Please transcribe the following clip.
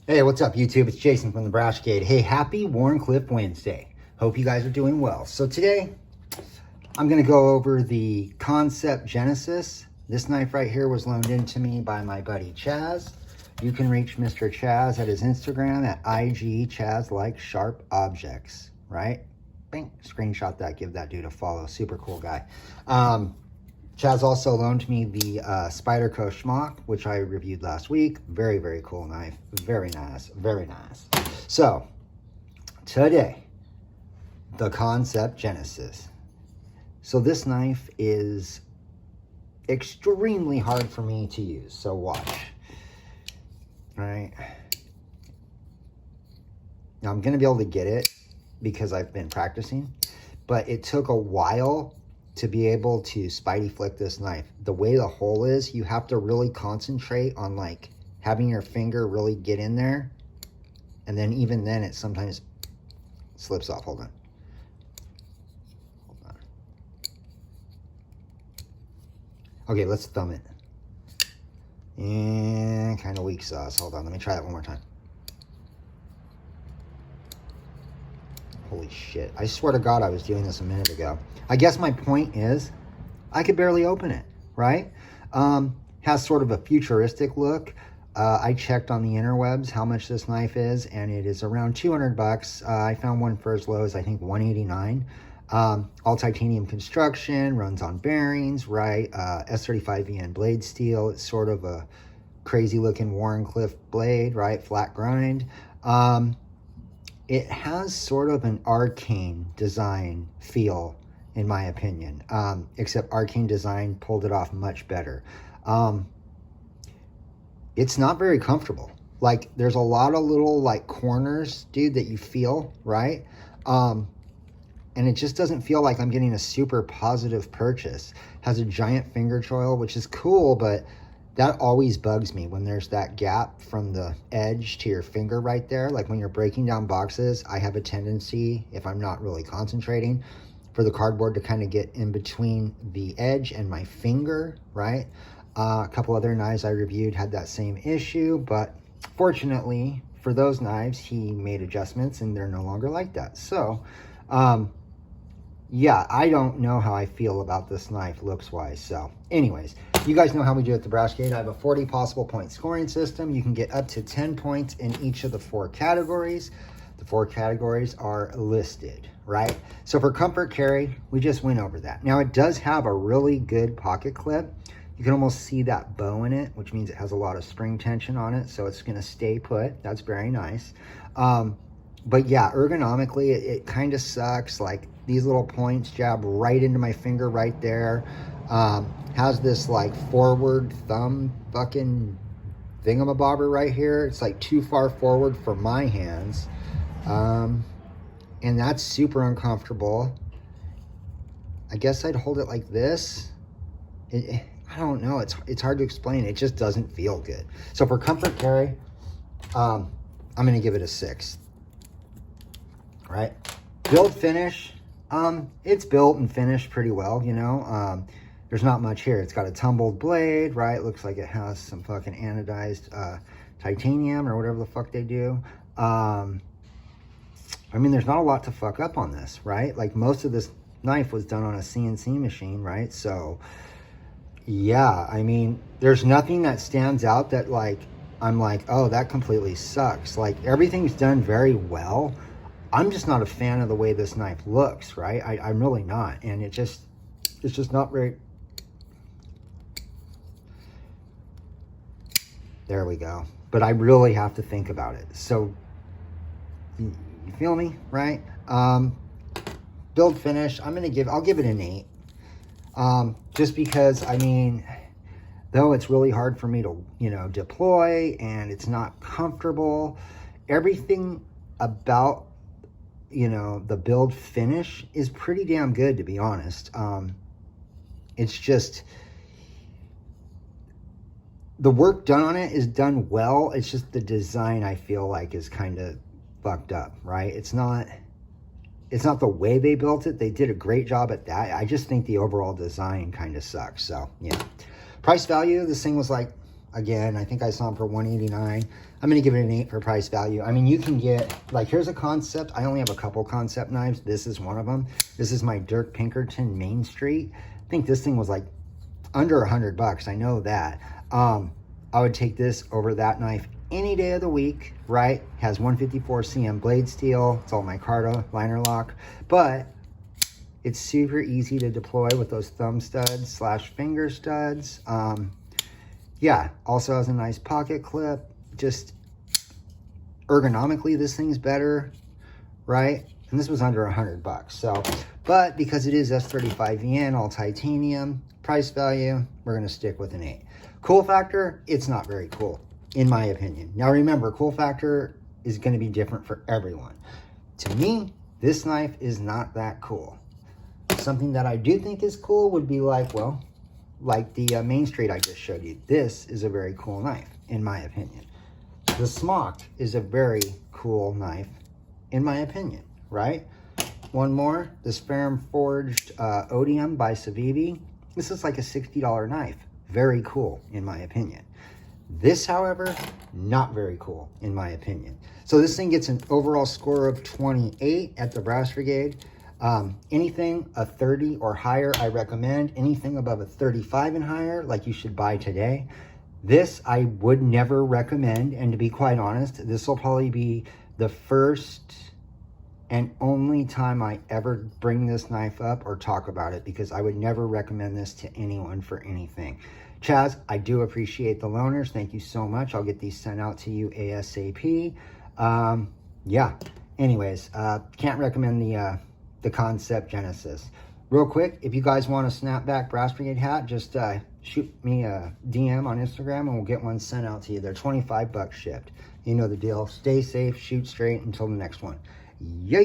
Hey, what's up, YouTube? It's Jason from the Brashgate. Hey, happy Warncliffe Wednesday. Hope you guys are doing well. So today, I'm going to go over the Kansept Genesis. This knife right here was loaned in to me by my buddy Chaz. You can reach Mr. Chaz at his Instagram at IG Chaz like sharp objects, right? Bing, screenshot that, give that dude a follow. Super cool guy. Chaz also loaned me the Spyderco Schmock, which I reviewed last week. Very, very cool knife. Very nice. Very nice. So, today, the Kansept Genesis. So this knife is extremely hard for me to use. So watch. All right. Now, I'm going to be able to get it because I've been practicing. But it took a while to be able to spidey flick this knife. The way the hole is, you have to really concentrate on like having your finger really get in there. And then even then it sometimes slips off. Hold on. Hold on. Okay, let's thumb it. And kind of weak sauce. Hold on, let me try that one more time. Holy shit. I swear to God I was doing this a minute ago. I guess my point is I could barely open it, right? Has sort of a futuristic look. I checked on the interwebs how much this knife is, and it is around 200 bucks. I found one for as low as I think 189. All titanium construction, runs on bearings, right? S35VN blade steel. It's sort of a crazy looking Warncliffe blade, right? Flat grind. It has sort of an arcane design feel, in my opinion, except arcane design pulled it off much better. It's not very comfortable. Like, there's a lot of little like corners, dude, that you feel, right? And it just doesn't feel like I'm getting a super positive purchase. Has a giant finger choil, which is cool, but that always bugs me when there's that gap from the edge to your finger right there. Like when you're breaking down boxes, I have a tendency, if I'm not really concentrating, for the cardboard to kind of get in between the edge and my finger, right? A couple other knives I reviewed had that same issue, but fortunately for those knives, he made adjustments and they're no longer like that. So, yeah, I don't know how I feel about this knife looks-wise. So, anyways, you guys know how we do at the Brashgate. I have a 40 possible point scoring system. You can get up to 10 points in each of the 4 categories. The 4 categories are listed, right? So for comfort carry, we just went over that. Now, it does have a really good pocket clip. You can almost see that bow in it, which means it has a lot of spring tension on it, so it's going to stay put. That's very nice. But yeah, ergonomically, it kind of sucks. Like, these little points jab right into my finger right there. Has this like forward thumb fucking thingamabobber right here. It's like too far forward for my hands. And that's super uncomfortable. I guess I'd hold it like this. I don't know. It's hard to explain. It just doesn't feel good. So for comfort carry, I'm going to give it a 6. Right? Build finish. It's built and finished pretty well, you know. There's not much here. It's got a tumbled blade, right? Looks like it has some fucking anodized titanium or whatever the fuck they do. I mean, there's not a lot to fuck up on this, right? Like, most of this knife was done on a CNC machine, right? So, yeah, I mean, there's nothing that stands out that, like, I'm like, oh, that completely sucks. Like, everything's done very well. I'm just not a fan of the way this knife looks, right? I'm really not. And it's just not very... There we go. But I really have to think about it. So, you feel me, right? Build finish, I'll give it an 8. Just because, I mean, though it's really hard for me to, you know, deploy and it's not comfortable, everything about, you know, the build finish is pretty damn good, to be honest. It's just, the work done on it is done well. It's just the design, I feel like, is kind of fucked up, right? It's not the way they built it. They did a great job at that. I just think the overall design kind of sucks. So, yeah. Price value, this thing was like Again, I think I saw them for $189. I'm going to give it an 8 for price value. I mean, you can get, like, here's a Kansept. I only have a couple Kansept knives. This is one of them. This is my Dirk Pinkerton Main Street. I think this thing was like under $100. I know that. I would take this over that knife any day of the week, right? Has 154 cm blade steel. It's all micarta liner lock, but it's super easy to deploy with those thumb studs slash finger studs. Yeah, also has a nice pocket clip. Just ergonomically, this thing's better, right? And this was under $100. So, but because it is S35VN, all titanium, price value, we're gonna stick with an 8. Cool factor, it's not very cool, in my opinion. Now remember, cool factor is gonna be different for everyone. To me, this knife is not that cool. Something that I do think is cool would be like, well, like the Main Street I just showed you. This is a very cool knife, in my opinion. The Smock is a very cool knife, in my opinion, right? One more, this Ferrum Forged Odium by Civivi. This is like a $60 knife. Very cool, in my opinion. This, however, not very cool, in my opinion. So this thing gets an overall score of 28 at the Brass Brigade. Anything a 30 or higher, I recommend. Anything above a 35 and higher, like you should buy today. This I would never recommend, and to be quite honest, this will probably be the first and only time I ever bring this knife up or talk about it, because I would never recommend this to anyone for anything. Chaz, I do appreciate the loaners. Thank you so much. I'll get these sent out to you ASAP. Yeah, anyways, can't recommend the Kansept Genesis. Real quick, if you guys want a snapback Brass Brigade hat, just shoot me a DM on Instagram and we'll get one sent out to you. They're $25 shipped. You know the deal. Stay safe, shoot straight. Until the next one. Yeah.